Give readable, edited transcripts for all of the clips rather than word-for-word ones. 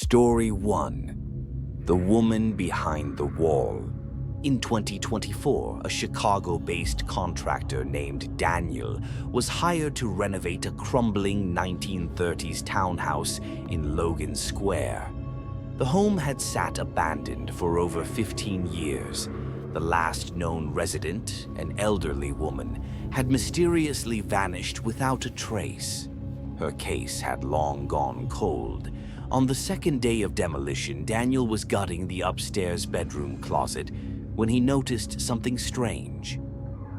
Story 1. The Woman Behind the Wall. In 2024, a Chicago-based contractor named Daniel was hired to renovate a crumbling 1930s townhouse in Logan Square. The home had sat abandoned for over 15 years. The last known resident, an elderly woman, had mysteriously vanished without a trace. Her case had long gone cold. On the second day of demolition, Daniel was gutting the upstairs bedroom closet when he noticed something strange.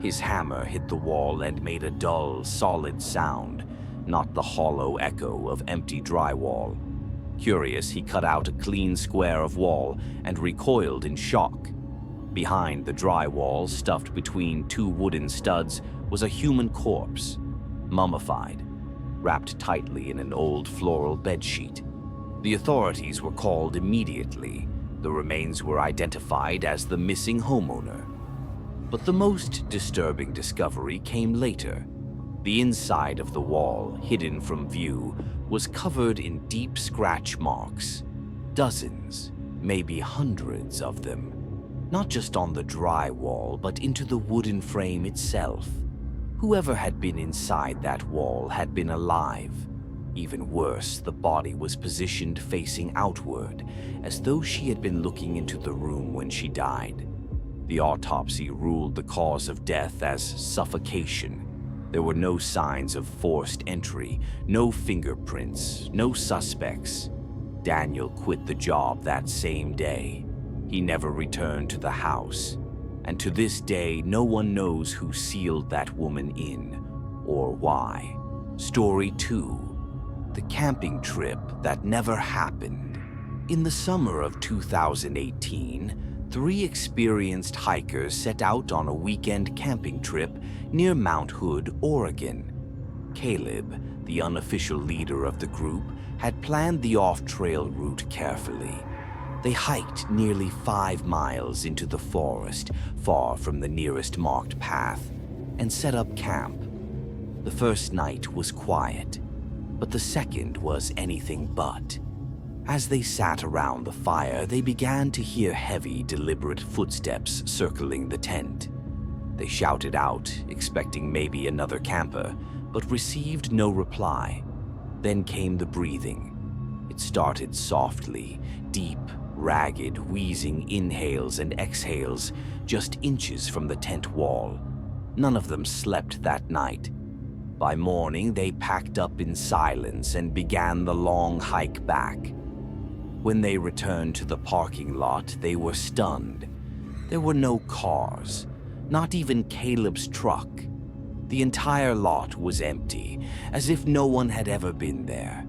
His hammer hit the wall and made a dull, solid sound, not the hollow echo of empty drywall. Curious, he cut out a clean square of wall and recoiled in shock. Behind the drywall, stuffed between two wooden studs, was a human corpse, mummified, wrapped tightly in an old floral bedsheet. The authorities were called immediately. The remains were identified as the missing homeowner. But the most disturbing discovery came later. The inside of the wall, hidden from view, was covered in deep scratch marks. Dozens, maybe hundreds of them. Not just on the drywall, but into the wooden frame itself. Whoever had been inside that wall had been alive. Even worse, the body was positioned facing outward, as though she had been looking into the room when she died. The autopsy ruled the cause of death as suffocation. There were no signs of forced entry, no fingerprints, no suspects. Daniel quit the job that same day. He never returned to the house, and to this day, no one knows who sealed that woman in or why. Story 2. The camping trip that never happened. In the summer of 2018, 3 experienced hikers set out on a weekend camping trip near Mount Hood, Oregon. Caleb, the unofficial leader of the group, had planned the off-trail route carefully. They hiked nearly 5 miles into the forest, far from the nearest marked path, and set up camp. The first night was quiet, but the second was anything but. As they sat around the fire, they began to hear heavy, deliberate footsteps circling the tent. They shouted out, expecting maybe another camper, but received no reply. Then came the breathing. It started softly, deep, ragged, wheezing inhales and exhales, just inches from the tent wall. None of them slept that night. By morning, they packed up in silence and began the long hike back. When they returned to the parking lot, they were stunned. There were no cars, not even Caleb's truck. The entire lot was empty, as if no one had ever been there.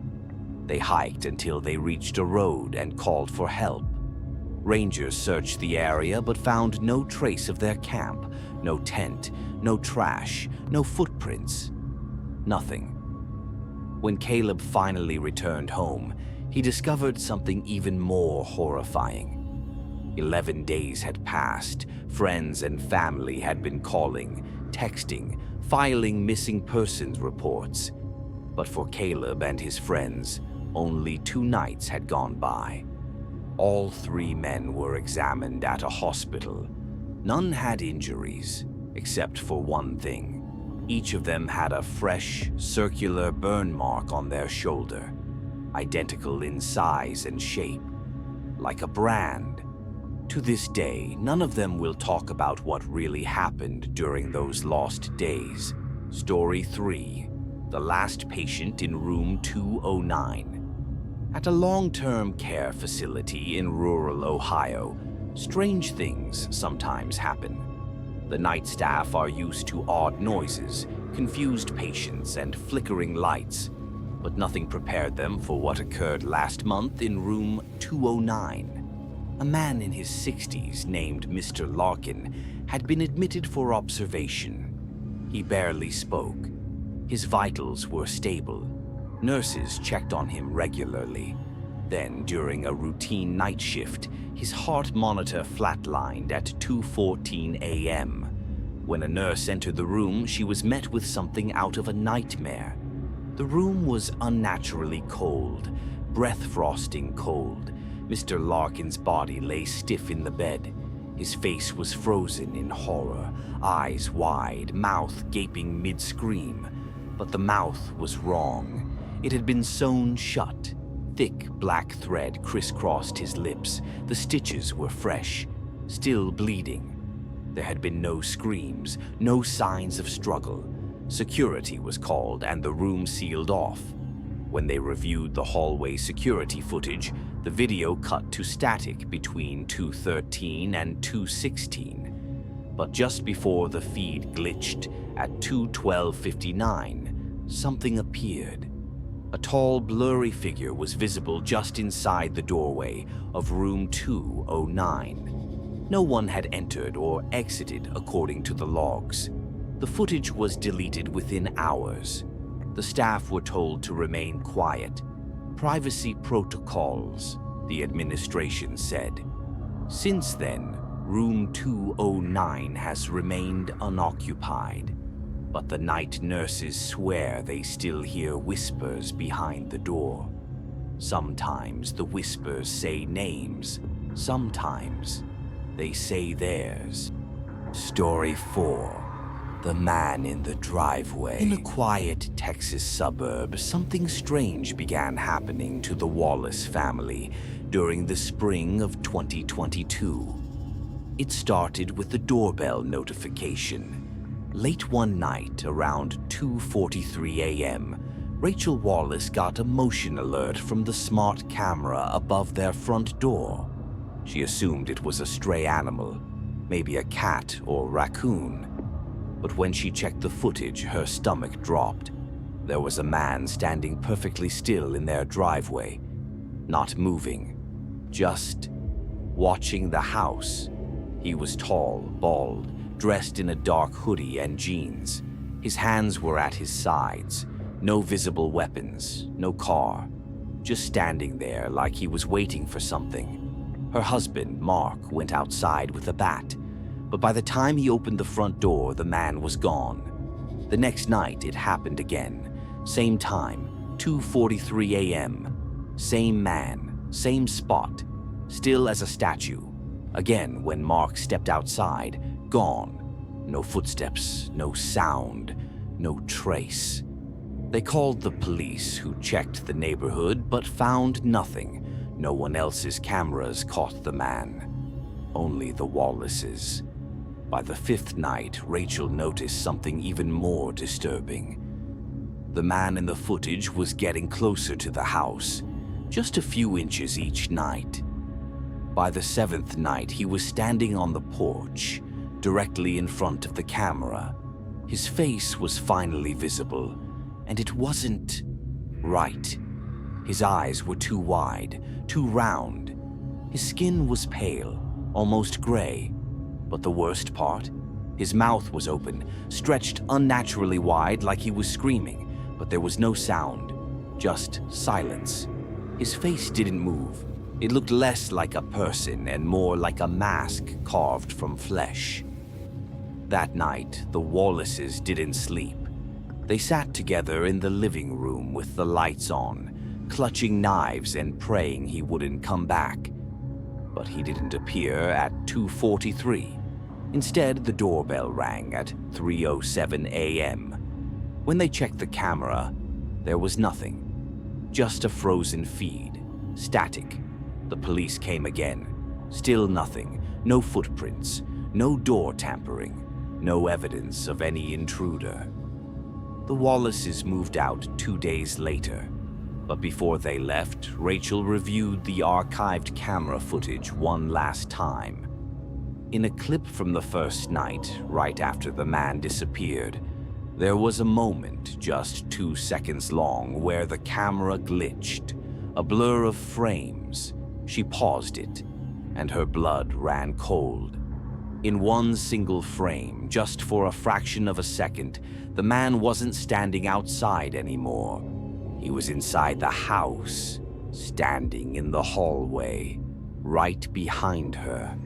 They hiked until they reached a road and called for help. Rangers searched the area but found no trace of their camp, no tent, no trash, no footprints. Nothing. When Caleb finally returned home, he discovered something even more horrifying. 11 days had passed. Friends and family had been calling, texting, filing missing persons reports. But for Caleb and his friends, only 2 nights had gone by. All 3 men were examined at a hospital. None had injuries, except for one thing. Each of them had a fresh, circular burn mark on their shoulder, identical in size and shape, like a brand. To this day, none of them will talk about what really happened during those lost days. Story 3. The last patient in room 209. At a long-term care facility in rural Ohio, strange things sometimes happen. The night staff are used to odd noises, confused patients, and flickering lights, but nothing prepared them for what occurred last month in room 209. A man in his 60s named Mr. Larkin had been admitted for observation. He barely spoke. His vitals were stable. Nurses checked on him regularly. Then, during a routine night shift, his heart monitor flatlined at 2:14 a.m. When a nurse entered the room, she was met with something out of a nightmare. The room was unnaturally cold, breath-frosting cold. Mr. Larkin's body lay stiff in the bed. His face was frozen in horror, eyes wide, mouth gaping mid-scream. But the mouth was wrong. It had been sewn shut. Thick black thread crisscrossed his lips. The stitches were fresh, still bleeding. There had been no screams, no signs of struggle. Security was called and the room sealed off. When they reviewed the hallway security footage, the video cut to static between 2:13 and 2:16. But just before the feed glitched at 2:12:59, something appeared. A tall, blurry figure was visible just inside the doorway of room 209. No one had entered or exited according to the logs. The footage was deleted within hours. The staff were told to remain quiet. Privacy protocols, the administration said. Since then, room 209 has remained unoccupied. But the night nurses swear they still hear whispers behind the door. Sometimes the whispers say names. Sometimes they say theirs. Story 4. The Man in the Driveway. In a quiet Texas suburb, something strange began happening to the Wallace family during the spring of 2022. It started with the doorbell notification. Late one night, around 2:43 a.m., Rachel Wallace got a motion alert from the smart camera above their front door. She assumed it was a stray animal, maybe a cat or raccoon. But when she checked the footage, her stomach dropped. There was a man standing perfectly still in their driveway, not moving, just watching the house. He was tall, bald, dressed in a dark hoodie and jeans. His hands were at his sides. No visible weapons, no car. Just standing there like he was waiting for something. Her husband, Mark, went outside with a bat. But by the time he opened the front door, the man was gone. The next night, it happened again. Same time, 2:43 a.m. Same man, same spot, still as a statue. Again, when Mark stepped outside, gone. No footsteps, no sound, no trace. They called the police, who checked the neighborhood but found nothing. No one else's cameras caught the man. Only the Wallaces. By the fifth night, Rachel noticed something even more disturbing. The man in the footage was getting closer to the house, just a few inches each night. By the seventh night, he was standing on the porch, directly in front of the camera. His face was finally visible, and it wasn't right. His eyes were too wide, too round. His skin was pale, almost gray. But the worst part? His mouth was open, stretched unnaturally wide like he was screaming, but there was no sound, just silence. His face didn't move. It looked less like a person and more like a mask carved from flesh. That night, the Wallaces didn't sleep. They sat together in the living room with the lights on, clutching knives and praying he wouldn't come back. But he didn't appear at 2:43. Instead, the doorbell rang at 3:07 a.m. When they checked the camera, there was nothing. Just a frozen feed, static. The police came again. Still nothing. No footprints, no door tampering, no evidence of any intruder. The Wallaces moved out 2 days later. But before they left, Rachel reviewed the archived camera footage one last time. In a clip from the first night, right after the man disappeared, there was a moment, just 2 seconds long, where the camera glitched, a blur of frames. She paused it, and her blood ran cold. In one single frame, just for a fraction of a second, the man wasn't standing outside anymore. He was inside the house, standing in the hallway, right behind her.